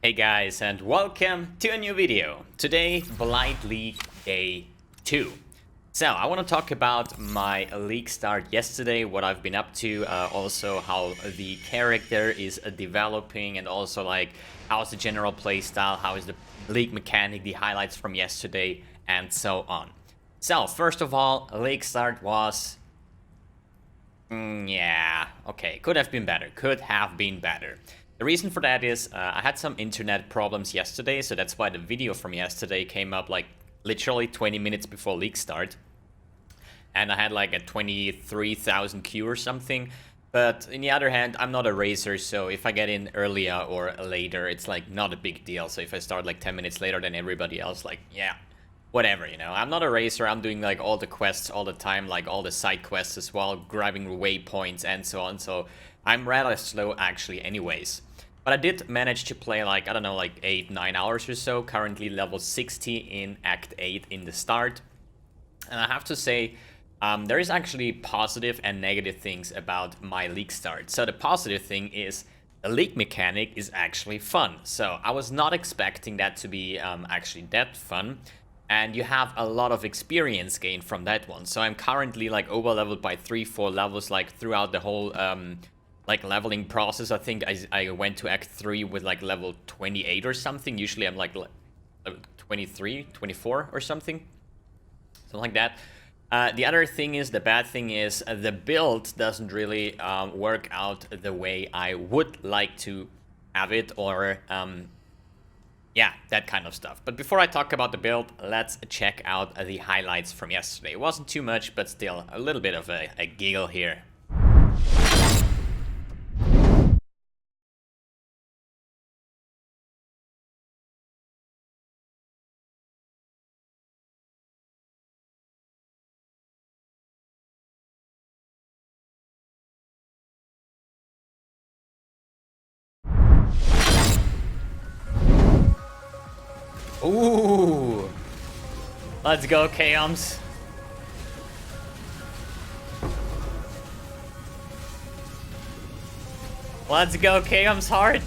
Hey guys, and welcome to a new video. Today, Blight League Day 2. So, I want to talk about my league start yesterday, what I've been up to, also how the character is developing, and also like how's the general playstyle, how is the league mechanic, the highlights from yesterday, and so on. So, first of all, league start was... yeah, okay, could have been better. The reason for that is I had some internet problems yesterday, so that's why the video from yesterday came up like literally 20 minutes before league start. And I had like a 23,000 queue or something. But on the other hand, I'm not a racer, so if I get in earlier or later, it's like not a big deal. So if I start like 10 minutes later than everybody else, like, yeah, whatever, you know. I'm not a racer, I'm doing like all the quests all the time, like all the side quests as well, grabbing waypoints and so on. So I'm rather slow actually anyways. But I did manage to play like, I don't know, like 8-9 hours or so. Currently level 60 in Act 8 in the start. And I have to say, there is actually positive and negative things about my league start. So the positive thing is the league mechanic is actually fun. So I was not expecting that to be actually that fun. And you have a lot of experience gained from that one. So I'm currently like over leveled by 3-4 levels like throughout the whole like leveling process. I think I went to Act 3 with like level 28 or something. Usually I'm like 23, 24 or something. Something like that. The other thing is, the bad thing is, the build doesn't really work out the way I would like to have it, or yeah, that kind of stuff. But before I talk about the build, let's check out the highlights from yesterday. It wasn't too much, but still a little bit of a giggle here. Ooh! Let's go, Chaoms. Let's go, Chaoms Heart.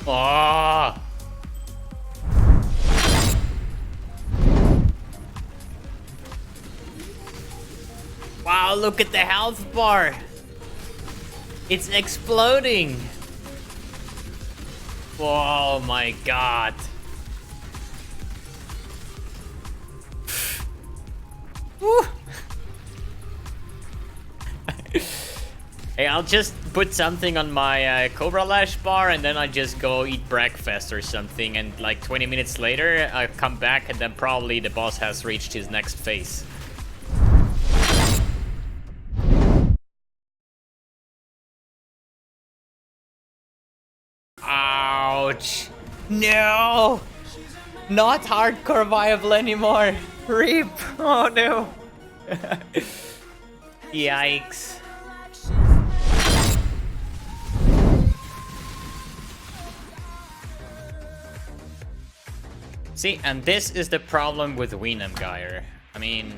Oh! Wow, look at the health bar. It's exploding. Oh my god. Hey, I'll just put something on my Cobra Lash bar and then I just go eat breakfast or something, and like 20 minutes later I come back and then probably the boss has reached his next phase. Ouch. No! Not hardcore viable anymore. RIP. Oh no. Yikes. See, and this is the problem with Wienemgeyer. I mean...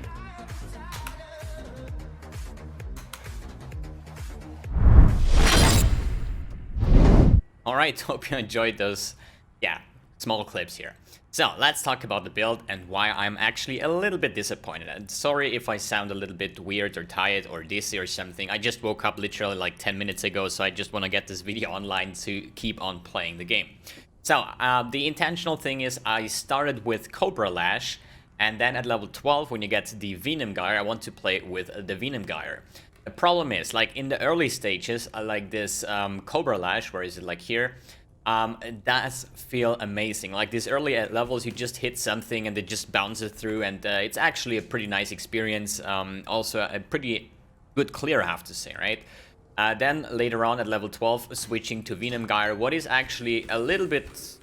Alright, hope you enjoyed those, yeah, small clips here. So, let's talk about the build and why I'm actually a little bit disappointed. And sorry if I sound a little bit weird or tired or dizzy or something. I just woke up literally like 10 minutes ago, so I just want to get this video online to keep on playing the game. So, the intentional thing is I started with Cobra Lash, and then at level 12, when you get to the Wienemgeyer, I want to play with the Wienemgeyer. The problem is, like in the early stages, like this Cobra Lash, where is it, like here, it does feel amazing. Like these early levels, you just hit something and it just bounces through, and it's actually a pretty nice experience. Also a pretty good clear, I have to say, right? Then later on at level 12, switching to Wienemgeyer, what is actually a little bit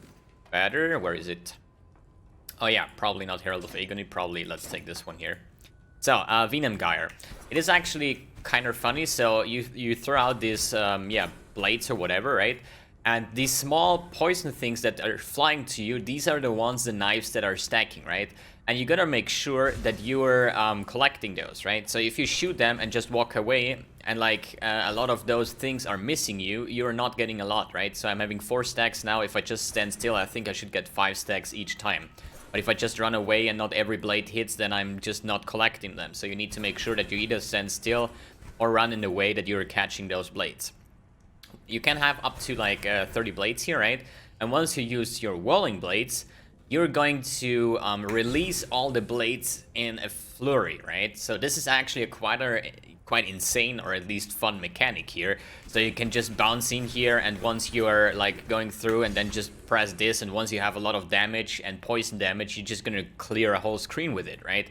better. Where is it? Oh yeah, probably not Herald of Agony, probably, let's take this one here. So, Wienemgeyer. It is actually kind of funny. So you throw out these, yeah, blades or whatever, right? And these small poison things that are flying to you, these are the ones, the knives that are stacking, right? And you gotta make sure that you're collecting those, right? So if you shoot them and just walk away, and like a lot of those things are missing you, you're not getting a lot, right? So I'm having 4 stacks now. If I just stand still, I think I should get 5 stacks each time. But if I just run away and not every blade hits, then I'm just not collecting them. So you need to make sure that you either stand still or run in a way that you're catching those blades. You can have up to like 30 blades here, right? And once you use your whirling blades, you're going to release all the blades in a flurry, right? So this is actually a quite insane, or at least fun mechanic here. So you can just bounce in here, and once you are like going through, and then just press this, and once you have a lot of damage and poison damage, you're just gonna clear a whole screen with it, right?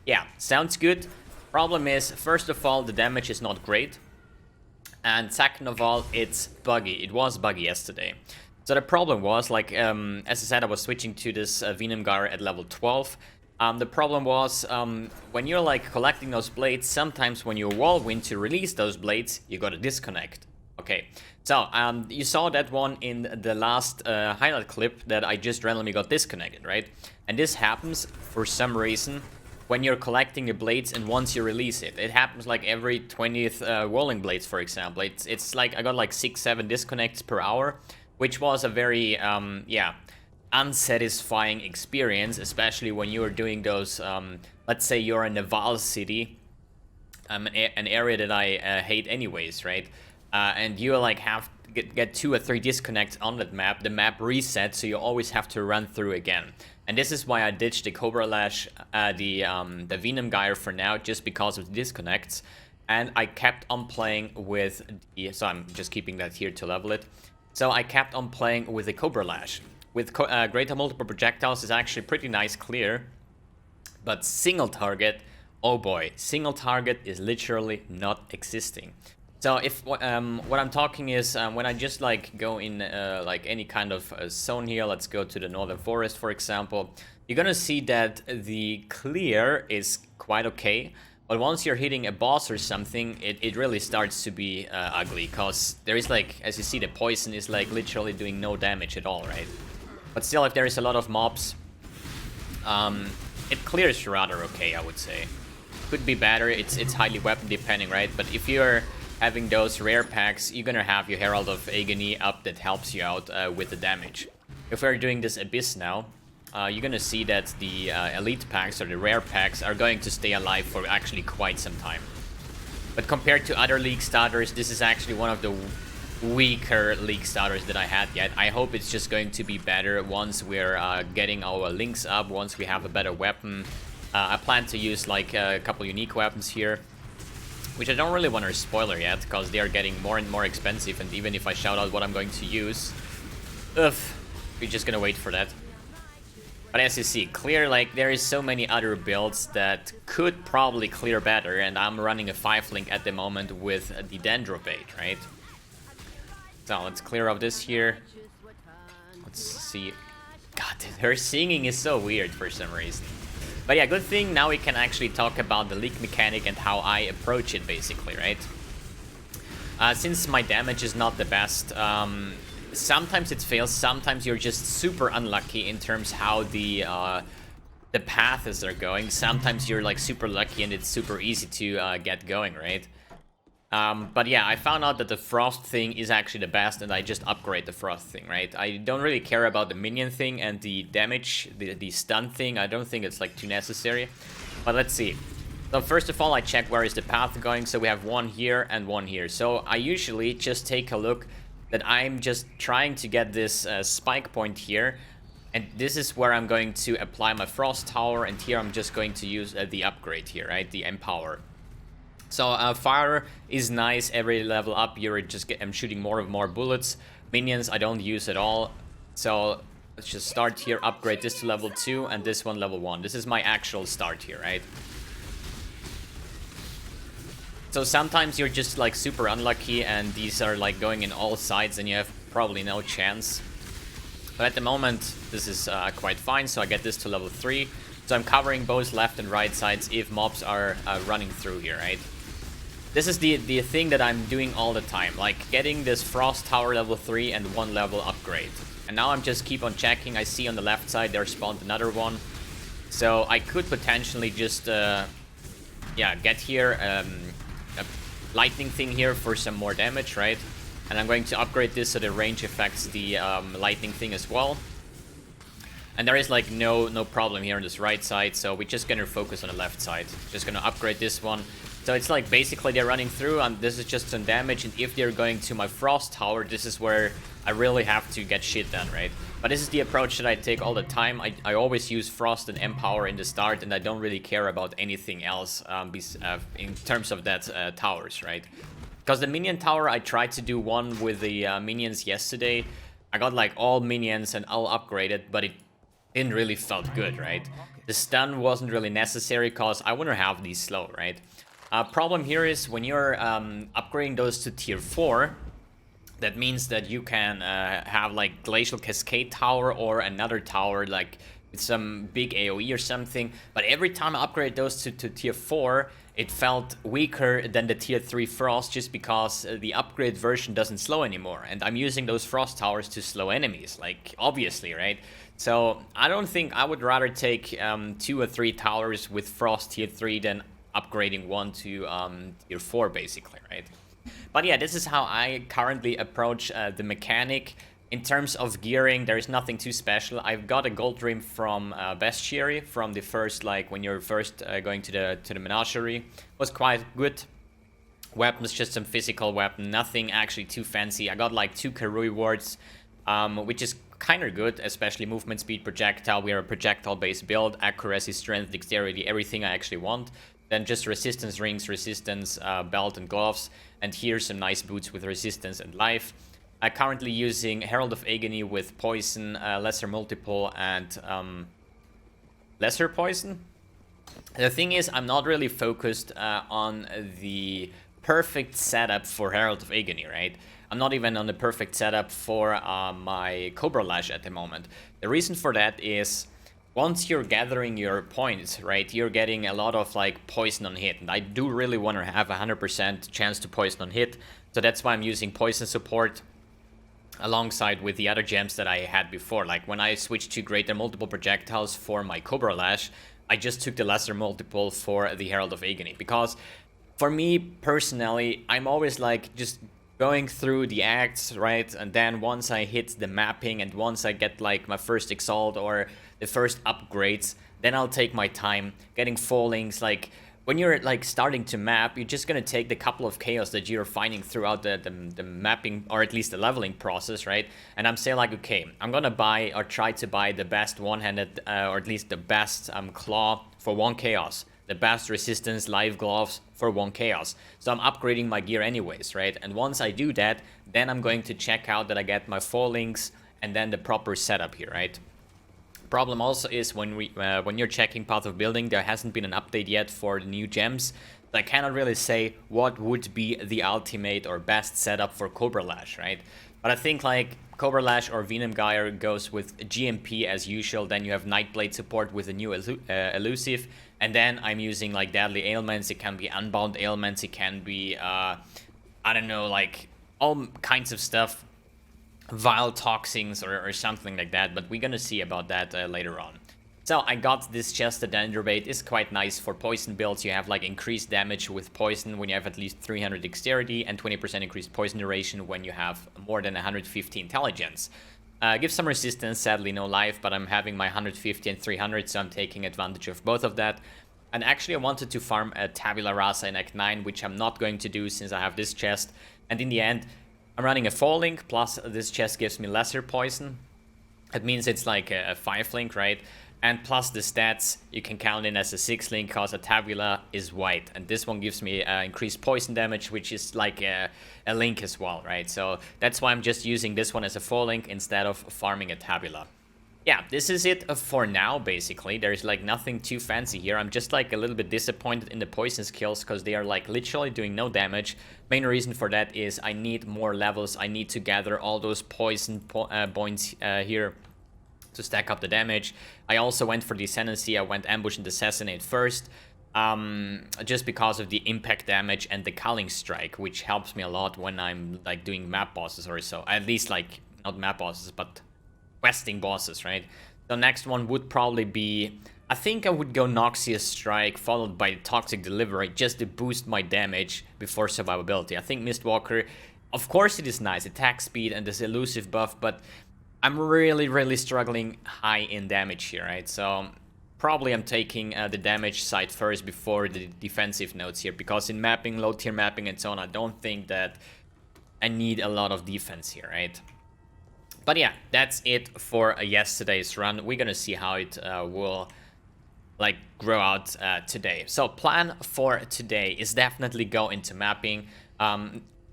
Yeah, sounds good. Problem is, first of all, the damage is not great. And second of all, it's buggy. It was buggy yesterday. So the problem was, like, as I said, I was switching to this Venom Gyre at level 12. The problem was, when you're, like, collecting those blades, sometimes when you whirlwind to release those blades, you gotta disconnect. Okay, so, you saw that one in the last highlight clip that I just randomly got disconnected, right? And this happens, for some reason, when you're collecting the blades and once you release it. It happens like every 20th whirling blades, for example. It's like I got like 6-7 disconnects per hour, which was a very, yeah, unsatisfying experience, especially when you're doing those, let's say you're in Naval City, an area that I hate anyways, right? And you like have to get 2 or 3 disconnects on that map. The map resets, so you always have to run through again. And this is why I ditched the Cobra Lash, the Venom Gyre for now, just because of the disconnects. And I kept on playing with the, so I'm just keeping that here to level it. So I kept on playing with the Cobra Lash. With greater multiple projectiles is actually pretty nice clear. But single target, oh boy, single target is literally not existing. So if what I'm talking is when I just like go in like any kind of zone here, let's go to the northern forest, for example, you're gonna see that the clear is quite okay, but once you're hitting a boss or something, it really starts to be ugly, because there is like, as you see, the poison is like literally doing no damage at all, right? But still, if there is a lot of mobs, it clears rather okay, I would say. Could be better, it's highly weapon depending, right? But if you're having those rare packs, you're gonna have your Herald of Agony up that helps you out with the damage. If we're doing this Abyss now, you're gonna see that the elite packs or the rare packs are going to stay alive for actually quite some time. But compared to other League starters, this is actually one of the weaker League starters that I had yet. I hope it's just going to be better once we're getting our links up, once we have a better weapon. I plan to use like a couple unique weapons here, which I don't really want to spoiler yet, because they are getting more and more expensive, and even if I shout out what I'm going to use, we're just gonna wait for that. But as you see, clear, like, there is so many other builds that could probably clear better, and I'm running a 5-link at the moment with the Dendrobait, right? So let's clear up this here. Let's see. God, her singing is so weird for some reason. But yeah, good thing now we can actually talk about the leak mechanic and how I approach it, basically, right? Since my damage is not the best, sometimes it fails, sometimes you're just super unlucky in terms how the paths are going. Sometimes you're like super lucky and it's super easy to get going, right? But yeah, I found out that the frost thing is actually the best, and I just upgrade the frost thing, right? I don't really care about the minion thing and the damage, the stun thing. I don't think it's like too necessary. But let's see. So first of all, I check where is the path going. So we have one here and one here. So I usually just take a look that I'm just trying to get this spike point here. And this is where I'm going to apply my frost tower. And here I'm just going to use the upgrade here, right? The empower. So fire is nice. Every level up, you're just I'm shooting more and more bullets. Minions I don't use at all. So let's just start here, upgrade this to level 2 and this one level 1. This is my actual start here, right? So sometimes you're just like super unlucky and these are like going in all sides and you have probably no chance. But at the moment, this is quite fine. So I get this to level 3. So I'm covering both left and right sides if mobs are running through here, right? This is the thing that I'm doing all the time, like getting this Frost Tower level 3 and 1 level upgrade. And now I'm just keep on checking. I see on the left side there spawned another one. So I could potentially just, yeah, get here a lightning thing here for some more damage, right? And I'm going to upgrade this so the range affects the lightning thing as well. And there is like no problem here on this right side, so we're just gonna focus on the left side. Just gonna upgrade this one. So it's like basically they're running through and this is just some damage, and if they're going to my Frost Tower, this is where I really have to get shit done, right? But this is the approach that I take all the time. I always use Frost and Empower in the start, and I don't really care about anything else in terms of that towers, right? Because the minion tower, I tried to do one with the minions yesterday. I got like all minions and all upgraded, but it didn't really felt good, right? The stun wasn't really necessary because I wouldn't have these slow, right? Problem here is when you're upgrading those to tier 4, that means that you can have like Glacial Cascade Tower or another tower like with some big AoE or something. But every time I upgrade those to tier 4, it felt weaker than the tier 3 Frost just because the upgrade version doesn't slow anymore. And I'm using those Frost Towers to slow enemies, like obviously, right? So I don't think I would rather take 2 or 3 towers with Frost tier 3 than upgrading one to tier 4 basically, right? But yeah, this is how I currently approach the mechanic. In terms of gearing, there is nothing too special. I've got a gold rim from Bestiary from the first, like when you're first going to the menagerie. Was quite good. Weapons, just some physical weapon, nothing actually too fancy. I got like 2 Karui wards, which is kind of good, especially movement speed, projectile. We are a projectile based build, accuracy, strength, dexterity, everything I actually want. Then just resistance rings, resistance belt and gloves, and here's some nice boots with resistance and life. I'm currently using Herald of Agony with poison, lesser multiple, and lesser poison. The thing is, I'm not really focused on the perfect setup for Herald of Agony, right? I'm not even on the perfect setup for my Cobra Lash at the moment. The reason for that is, once you're gathering your points, right, you're getting a lot of like poison on hit, and I do really want to have 100% chance to poison on hit, so that's why I'm using poison support alongside with the other gems that I had before. Like when I switched to greater multiple projectiles for my Cobra Lash, I just took the lesser multiple for the Herald of Agony, because for me personally, I'm always like just going through the acts, right, and then once I hit the mapping and once I get like my first Exalt or the first upgrades, then I'll take my time getting fallings. Like when you're like starting to map, you're just gonna take the couple of chaos that you're finding throughout the mapping, or at least the leveling process, right? And I'm saying like, okay, I'm gonna buy or try to buy the best one-handed or at least the best claw for 1 chaos, the best resistance live gloves for 1 chaos. So I'm upgrading my gear anyways, right? And once I do that, then I'm going to check out that I get my fallings and then the proper setup here, right? Problem also is when you're checking Path of Building, there hasn't been an update yet for the new gems. So I cannot really say what would be the ultimate or best setup for Cobra Lash, right? But I think like Cobra Lash or Venom Gyre goes with GMP as usual. Then you have Nightblade support with a new elusive, and then I'm using like deadly ailments. It can be unbound ailments. It can be I don't know, like all kinds of stuff. Vile toxins or something like that, but we're gonna see about that later on. So I got this chest, the Dendrobate is quite nice for poison builds. You have like increased damage with poison when you have at least 300 dexterity and 20% increased poison duration when you have more than 150 intelligence. Gives some resistance, sadly no life, but I'm having my 150 and 300, so I'm taking advantage of both of that. And actually I wanted to farm a Tabula Rasa in Act 9, which I'm not going to do since I have this chest, and in the end I'm running a 4-link, plus this chest gives me lesser poison. It means it's like a 5-link, right? And plus the stats, you can count in as a 6-link, because a Tabula is white. And this one gives me increased poison damage, which is like a link as well, right? So that's why I'm just using this one as a 4-link instead of farming a Tabula. Yeah, this is it for now, basically. There's like nothing too fancy here. I'm just like a little bit disappointed in the poison skills because they are like literally doing no damage. Main reason for that is I need more levels. I need to gather all those poison points here to stack up the damage. I also went for the Ascendancy. I went Ambush and Assassinate first. just because of the impact damage and the culling strike, which helps me a lot when I'm like doing map bosses or so. At least like not map bosses, but questing bosses, right? The next one would probably be, I think I would go Noxious Strike followed by Toxic Delivery just to boost my damage before survivability. I think Mistwalker, of course it is nice, attack speed and this elusive buff, but I'm really struggling high in damage here, right? So probably I'm taking the damage side first before the defensive nodes here, because in mapping, low tier mapping and so on, I don't think that I need a lot of defense here, right? But yeah, that's it for yesterday's run. We're gonna see how it will like grow out today. So plan for today is definitely go into mapping.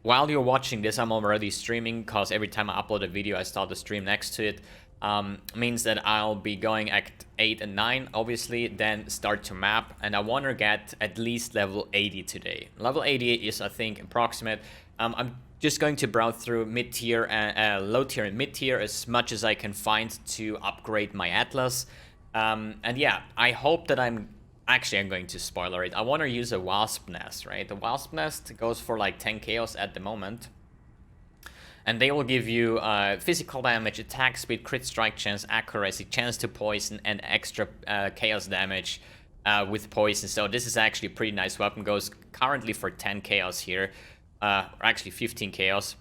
While you're watching this, I'm already streaming, because every time I upload a video I start the stream next to it. Means that I'll be going at 8 and 9 obviously, then start to map, and I want to get at least level 80 today. Level 80 is, I think, approximate. I'm just going to browse through mid-tier and low tier and mid-tier as much as I can find to upgrade my Atlas. And yeah, I hope that I'm going to spoiler it. I want to use a Wasp Nest, right? The Wasp Nest goes for like 10 chaos at the moment. And they will give you physical damage, attack speed, crit strike chance, accuracy, chance to poison, and extra chaos damage with poison. So this is actually a pretty nice weapon. Goes currently for 10 chaos here, or actually 15 chaos.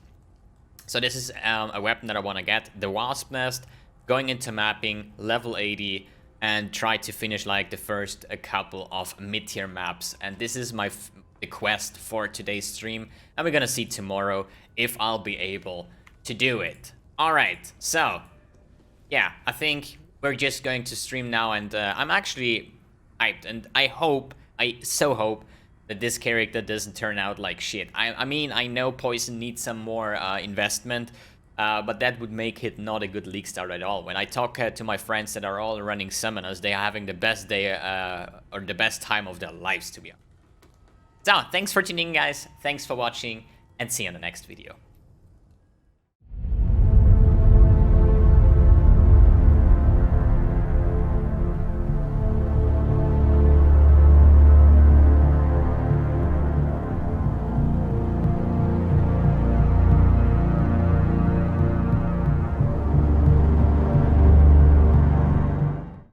So this is a weapon that I want to get. The Wasp Nest, going into mapping, level 80, and try to finish like the first couple of mid-tier maps. And this is my quest for today's stream, and we're gonna see tomorrow if I'll be able to do it. Alright, so yeah, I think we're just going to stream now, and I'm actually hyped, and I so hope that this character doesn't turn out like shit. I mean, I know Poison needs some more investment, but that would make it not a good league start at all. When I talk to my friends that are all running summoners, they are having the best day or the best time of their lives, to be honest. So, thanks for tuning in, guys. Thanks for watching, and see you in the next video.